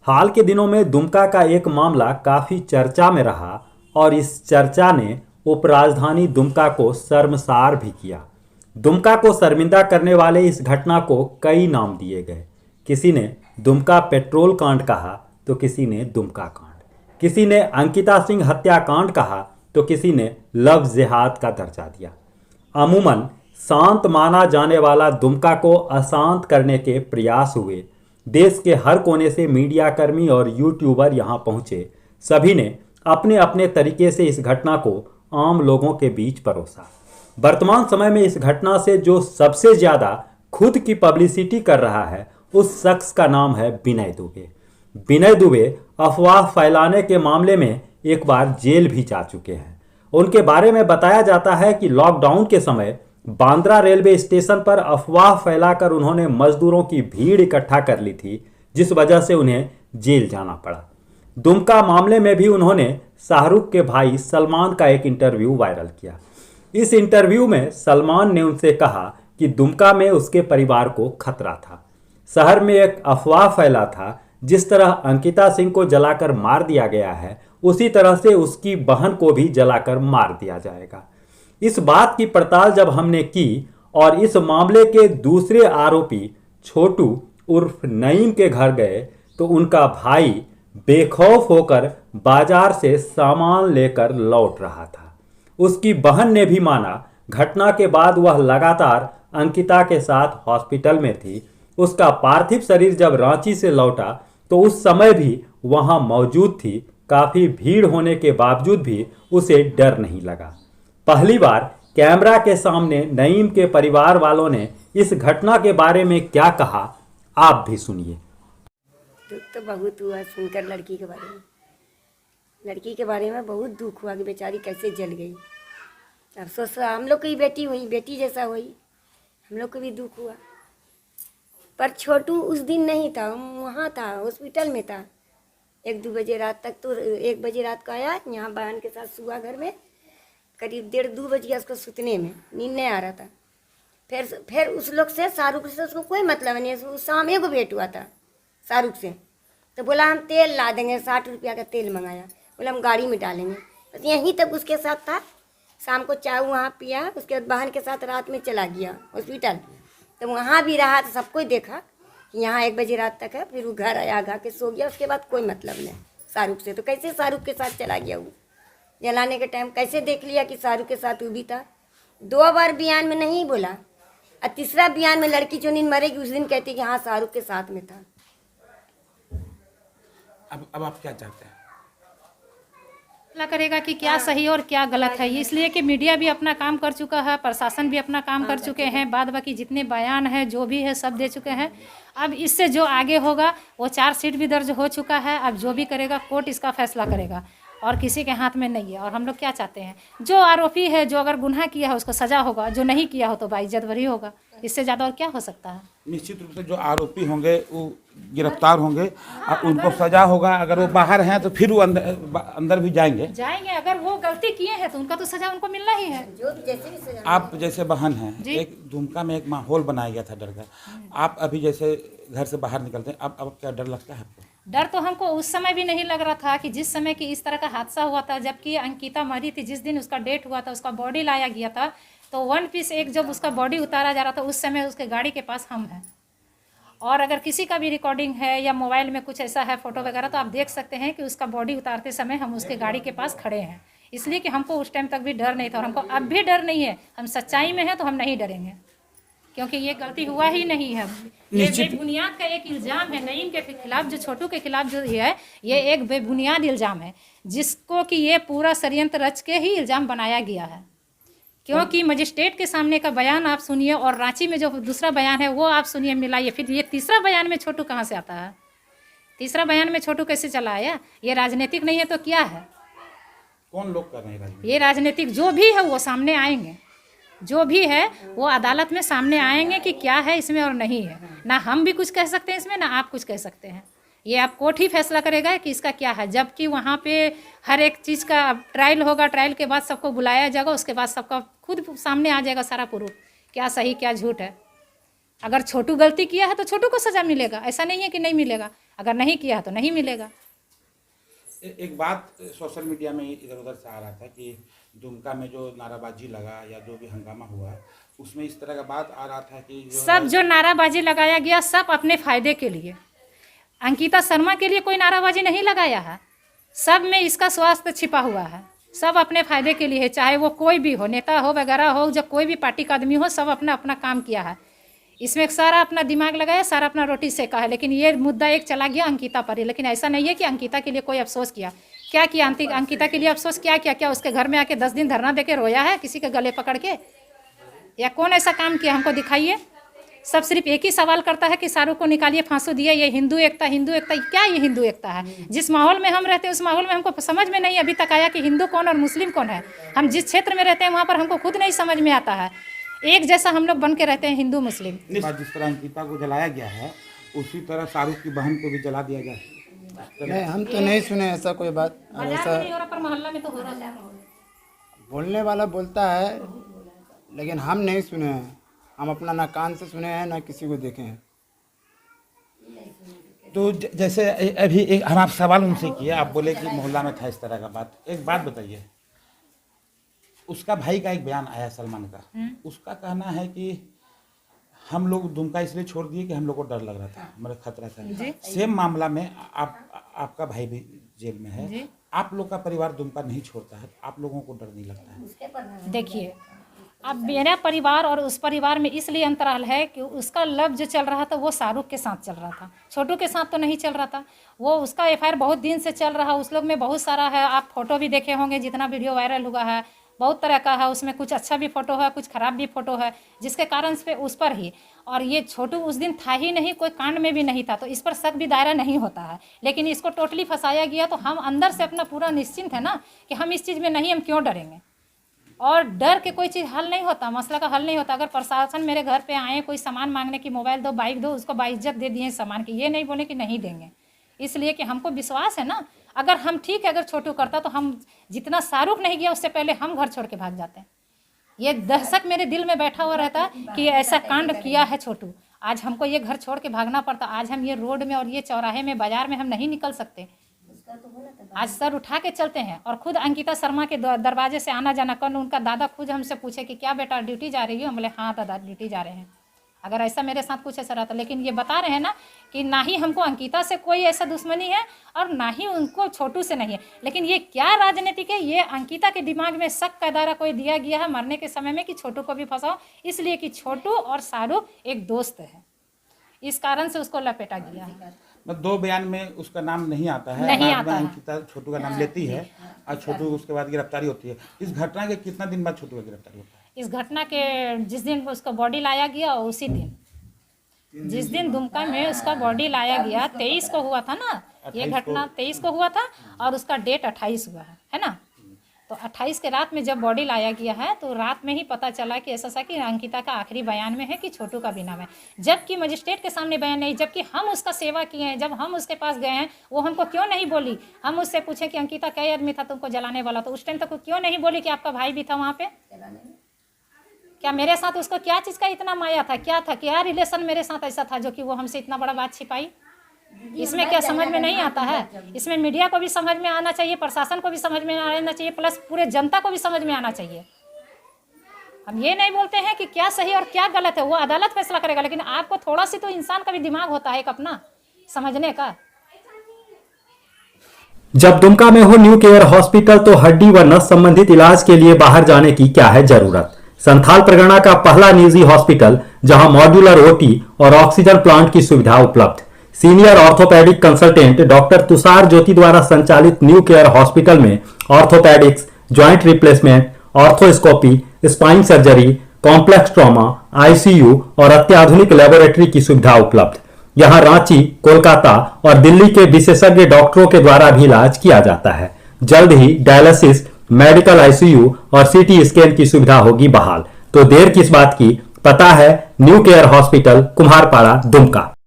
हाल के दिनों में दुमका का एक मामला काफ़ी चर्चा में रहा और इस चर्चा ने उपराजधानी दुमका को शर्मसार भी किया। दुमका को शर्मिंदा करने वाले इस घटना को कई नाम दिए गए। किसी ने दुमका पेट्रोल कांड कहा तो किसी ने दुमका कांड, किसी ने अंकिता सिंह हत्याकांड कहा तो किसी ने लव जिहाद का दर्जा दिया। अमूमन शांत माना जाने वाला दुमका को अशांत करने के प्रयास हुए। देश के हर कोने से मीडियाकर्मी और यूट्यूबर यहां पहुंचे। सभी ने अपने अपने तरीके से इस घटना को आम लोगों के बीच परोसा। वर्तमान समय में इस घटना से जो सबसे ज़्यादा खुद की पब्लिसिटी कर रहा है उस शख्स का नाम है विनय दुबे। विनय दुबे अफवाह फैलाने के मामले में एक बार जेल भी जा चुके हैं। उनके बारे में बताया जाता है कि लॉकडाउन के समय बांद्रा रेलवे स्टेशन पर अफवाह फैलाकर उन्होंने मजदूरों की भीड़ इकट्ठा कर ली थी, जिस वजह से उन्हें जेल जाना पड़ा। दुमका मामले में भी उन्होंने शाहरुख के भाई सलमान का एक इंटरव्यू वायरल किया। इस इंटरव्यू में सलमान ने उनसे कहा कि दुमका में उसके परिवार को खतरा था। शहर में एक अफवाह फैला था, जिस तरह अंकिता सिंह को जलाकर मार दिया गया है उसी तरह से उसकी बहन को भी जलाकर मार दिया जाएगा। इस बात की पड़ताल जब हमने की और इस मामले के दूसरे आरोपी छोटू उर्फ नईम के घर गए तो उनका भाई बेखौफ होकर बाजार से सामान लेकर लौट रहा था। उसकी बहन ने भी माना। घटना के बाद वह लगातार अंकिता के साथ हॉस्पिटल में थी। उसका पार्थिव शरीर जब रांची से लौटा तो उस समय भी वहां मौजूद थी। काफी भीड़ होने के बावजूद भी उसे डर नहीं लगा। पहली बार कैमरा के सामने नईम के परिवार वालों ने इस घटना के बारे में क्या कहा, आप भी सुनिए। दुख तो बहुत हुआ सुनकर लड़की के बारे में बहुत दुख हुआ कि बेचारी कैसे जल गई। अफसोस हम लोग की बेटी हुई, बेटी जैसा हुई, हम लोग को भी दुख हुआ। पर छोटू उस दिन नहीं था, वहाँ था, हॉस्पिटल में था। 1-2 बजे रात तक, तो 1 बजे रात को आया, यहाँ बहन के साथ सुबह घर में। करीब 1:30-2 बज गया उसको सुतने में, नींद नहीं आ रहा था। फिर उस लोग से, शाहरुख से उसको कोई मतलब नहीं। उस शाम को भेंट हुआ था शाहरुख से, तो बोला हम तेल ला देंगे, 60 रुपया का तेल मंगाया। बोला हम गाड़ी में डालेंगे। बस यहीं तक उसके साथ था। शाम को चाय वहाँ पिया, उसके बाद बहन के साथ रात में चला गया हॉस्पिटल। तो वहाँ भी रहा, तो सबको देखा कि यहाँ 1 बजे रात तक है। फिर वो घर आया, आगा के सो गया। उसके बाद कोई मतलब नहीं शाहरुख से। तो कैसे शाहरुख के साथ चला गया? वो जलाने के टाइम कैसे देख लिया कि शाहरुख के साथ वो भी था? 2 बार बयान में नहीं बोला, और तीसरा बयान में लड़की जो दिन मरेगी उस दिन कहती कि हाँ शाहरुख के साथ में था। अब आप क्या चाहते हैं? फैसला करेगा कि क्या सही और क्या गलत है। इसलिए कि मीडिया भी अपना काम कर चुका है, प्रशासन भी अपना काम कर चुके हैं, बाद बाकी जितने बयान हैं जो भी है सब दे चुके हैं। अब इससे जो आगे होगा वो चार्जशीट भी दर्ज हो चुका है। अब जो भी करेगा कोर्ट इसका फैसला करेगा और किसी के हाथ में नहीं है। और हम लोग क्या चाहते हैं, जो आरोपी है, जो अगर गुनाह किया है उसको सज़ा होगा, जो नहीं किया हो तो बाइज्जत बरी होगा। इससे ज़्यादा और क्या हो सकता है? निश्चित रूप से जो आरोपी होंगे वो गिरफ्तार होंगे और उनको सजा होगा। अगर वो बाहर हैं तो फिर वो अंदर भी जाएंगे। अगर वो गलती किए हैं तो उनका तो सजा उनको मिलना ही है। जो जैसे भी सजा। आप जैसे बहन हैं, एक दुमका में एक माहौल बनाया गया था डर का। आप अभी जैसे घर से बाहर निकलते हैं, अब क्या डर लगता है आपको? डर तो हमको उस समय भी नहीं लग रहा था कि जिस समय कि इस तरह का हादसा हुआ था, जबकि अंकिता मरी थी, जिस दिन उसका डेट हुआ था उसका बॉडी लाया गया था, तो 1 पीस एक जब उसका बॉडी उतारा जा रहा था उस समय उसके गाड़ी के पास हम हैं। और अगर किसी का भी रिकॉर्डिंग है या मोबाइल में कुछ ऐसा है फ़ोटो वगैरह, तो आप देख सकते हैं कि उसका बॉडी उतारते समय हम उसके गाड़ी के पास खड़े हैं। इसलिए कि हमको उस टाइम तक भी डर नहीं था और हमको अब भी डर नहीं है। हम सच्चाई में हैं तो हम नहीं डरेंगे, क्योंकि ये गलती हुआ ही नहीं है। ये बेबुनियाद का एक इल्ज़ाम है नईम के खिलाफ, जो छोटू के खिलाफ जो है, ये एक बेबुनियाद इल्ज़ाम है, जिसको कि ये पूरा षड्यंत्र रच के ही इल्ज़ाम बनाया गया है। क्योंकि मजिस्ट्रेट के सामने का बयान आप सुनिए और रांची में जो दूसरा बयान है वो आप सुनिए, मिलाइए। फिर ये तीसरा बयान में छोटू कहाँ से आता है? तीसरा बयान में छोटू कैसे चला आया? ये राजनीतिक नहीं है तो क्या है? कौन लोग कर रहे हैं? ये राजनीतिक जो भी है वो सामने आएंगे, जो भी है वो अदालत में सामने आएंगे कि क्या है इसमें और नहीं है। ना हम भी कुछ कह सकते हैं इसमें, ना आप कुछ कह सकते हैं। ये आप कोर्ट ही फैसला करेगा कि इसका क्या है। जबकि वहाँ पे हर एक चीज़ का ट्रायल होगा, ट्रायल के बाद सबको बुलाया जाएगा, उसके बाद सबका खुद सामने आ जाएगा सारा प्रूफ, क्या सही क्या झूठ है। अगर छोटू गलती किया है तो छोटू को सज़ा मिलेगा, ऐसा नहीं है कि नहीं मिलेगा। अगर नहीं किया है तो नहीं मिलेगा। एक बात सोशल मीडिया में इधर उधर से आ रहा था कि दुमका में जो नाराबाजी लगा या जो भी हंगामा हुआ उसमें इस तरह का बात आ रहा था कि सब जो नाराबाजी लगाया गया सब अपने फायदे के लिए, अंकिता शर्मा के लिए कोई नाराबाजी नहीं लगाया है। सब में इसका स्वास्थ्य छिपा हुआ है, सब अपने फायदे के लिए है, चाहे वो कोई भी हो, नेता हो वगैरह हो, जब कोई भी पार्टी का आदमी हो, सब अपना अपना काम किया है। इसमें सारा अपना दिमाग लगाया, सारा अपना रोटी सेका है। लेकिन ये मुद्दा एक चला गया अंकिता पर ही। लेकिन ऐसा नहीं है कि अंकिता के लिए कोई अफसोस किया। क्या किया अंकिता के लिए अफसोस क्या उसके घर में आके 10 दिन धरना देके रोया है किसी के गले पकड़ के? या कौन ऐसा काम किया, हमको दिखाइए। सब सिर्फ एक ही सवाल करता है कि शाहरुख को निकालिए, फांसी दिए, ये हिंदू एकता क्या ये हिंदू एकता है? जिस माहौल में हम रहते हैं उस माहौल में हमको समझ में नहीं अभी तक आया कि हिंदू कौन और मुस्लिम कौन है। हम जिस क्षेत्र में रहते हैं वहाँ पर हमको खुद नहीं समझ में आता है। एक जैसा हम लोग बन के रहते हैं हिंदू मुस्लिम। जिस तरह अंकिता को जलाया गया है उसी तरह शाहरुख की बहन को भी जला दिया जाए। नहीं, हम तो नहीं सुने ऐसा कोई बात। ऐसा पर मोहल्ला में तो हो रहा है। बोलने वाला बोलता है लेकिन हम नहीं सुने हैं। हम अपना ना कान से सुने हैं ना किसी को देखे हैं। तो जैसे अभी एक हम आप सवाल उनसे किए, आप बोले कि मोहल्ला में था इस तरह का बात। एक बात बताइए, उसका भाई का एक बयान आया सलमान का, उसका कहना है कि हम लोग दुमका इसलिए छोड़ दिए कि हम लोग को डर लग रहा था, हमारा खतरा था। सेम मामला में आपका भाई भी जेल में है, आप लोग का परिवार दुमका नहीं छोड़ता है, आप लोगों को डर नहीं लगता है? देखिए, अब मेरा परिवार और उस परिवार में इसलिए अंतराल है कि उसका लव जो चल रहा था वो शाहरुख के साथ चल रहा था, छोटू के साथ तो नहीं चल रहा था। वो उसका एफआईआर बहुत दिन से चल रहा, उस लोग में बहुत सारा है। आप फोटो भी देखे होंगे, जितना वीडियो वायरल हुआ है बहुत तरह का है। उसमें कुछ अच्छा भी फोटो है, कुछ खराब भी फोटो है, जिसके कारण से उस पर ही। और ये छोटू उस दिन था ही नहीं, कोई कांड में भी नहीं था, तो इस पर शक भी दायरा नहीं होता है। लेकिन इसको टोटली फंसाया गया, तो हम अंदर से अपना पूरा निश्चिंत है ना कि हम इस चीज़ में नहीं, हम क्यों डरेंगे। और डर के कोई चीज़ हल नहीं होता, मसला का हल नहीं होता। अगर प्रशासन मेरे घर पे आए कोई सामान मांगने की, मोबाइल दो, बाइक दो, उसको बाइज्जत दे दिए सामान की, ये नहीं बोले कि नहीं देंगे। इसलिए कि हमको विश्वास है ना, अगर हम ठीक है, अगर छोटू करता तो हम जितना शाहरुख नहीं गया उससे पहले हम घर छोड़ के भाग जाते। ये दहशत मेरे दिल में बैठा हुआ रहता कि ऐसा कांड किया है छोटू, आज हमको ये घर छोड़ के भागना पड़ता। आज हम ये रोड में और ये चौराहे में, बाजार में हम नहीं निकल सकते। आज सर उठा के चलते हैं। और खुद अंकिता शर्मा के दरवाजे से आना जाना, कल उनका दादा खुद हमसे पूछे कि क्या बेटा ड्यूटी जा रही हो? हम बोले हाँ दादा ड्यूटी जा रहे हैं। अगर ऐसा मेरे साथ कुछ ऐसा रहता, लेकिन ये बता रहे हैं ना कि ना ही हमको अंकिता से कोई ऐसा दुश्मनी है और ना ही उनको छोटू से नहीं है। लेकिन ये क्या राजनीतिक है, ये अंकिता के दिमाग में शक का दायरा कोई दिया गया है मरने के समय में कि छोटू को भी फंसाओ, इसलिए कि छोटू और शाहरुख एक दोस्त है, इस कारण से उसको लपेटा गया है। दो बयान में उसका नाम नहीं आता है, नहीं बाद में आता है। अंकिता छोटू का नाम लेती है और छोटू उसके बाद गिरफ्तारी होती है। इस घटना के कितना दिन बाद छोटू का गिरफ्तारी होता है? इस घटना के जिस दिन उसका बॉडी लाया गया उसी दिन, जिस दिन दुमका में उसका बॉडी लाया गया 23 को हुआ था ना, ये घटना 23 को हुआ था और उसका डेट 28 हुआ है ना। तो 28 के रात में जब बॉडी लाया गया है तो रात में ही पता चला कि ऐसा कि अंकिता का आखिरी बयान में है कि छोटू का भी नाम है, जबकि मजिस्ट्रेट के सामने बयान नहीं, जबकि हम उसका सेवा किए हैं। जब हम उसके पास गए हैं वो हमको क्यों नहीं बोली? हम उससे पूछे कि अंकिता क्या आदमी था तुमको जलाने वाला, तो उस टाइम तक क्यों नहीं बोली कि आपका भाई भी था वहाँ पे? क्या मेरे साथ उसको क्या चीज़ का इतना माया था, क्या था, क्या रिलेशन मेरे साथ ऐसा था जो कि वो हमसे इतना बड़ा बात छिपाई? इसमें क्या समझ में नहीं आता है? इसमें मीडिया को भी समझ में आना चाहिए, प्रशासन को भी समझ में आना चाहिए, प्लस पूरे जनता को भी समझ में आना चाहिए। हम ये नहीं बोलते हैं कि क्या सही और क्या गलत है, वो अदालत फैसला करेगा, लेकिन आपको थोड़ा सी तो इंसान का भी दिमाग होता है एक अपना समझने का। जब दुमका में हो न्यू केयर हॉस्पिटल तो हड्डी व नस संबंधित इलाज के लिए बाहर जाने की क्या है जरूरत। संथाल परगना का पहला निजी हॉस्पिटल जहां मॉड्यूलर ओटी और ऑक्सीजन प्लांट की सुविधा उपलब्ध। Senior orthopaedic consultant doctor Tushar Jyoti द्वारा संचालित न्यू केयर हॉस्पिटल में orthopaedics, joint replacement, arthroscopy, spine surgery, complex trauma, ICU और अत्याधुनिक लेबोरेटरी की सुविधा उपलब्ध। यहां रांची, कोलकाता और दिल्ली के विशेषज्ञ डॉक्टरों के द्वारा भी इलाज किया जाता है। जल्द ही डायलिसिस, मेडिकल आईसीयू और सीटी स्कैन की सुविधा होगी बहाल। तो देर किस बात की, पता है new care hospital, Kumharpara, Dumka.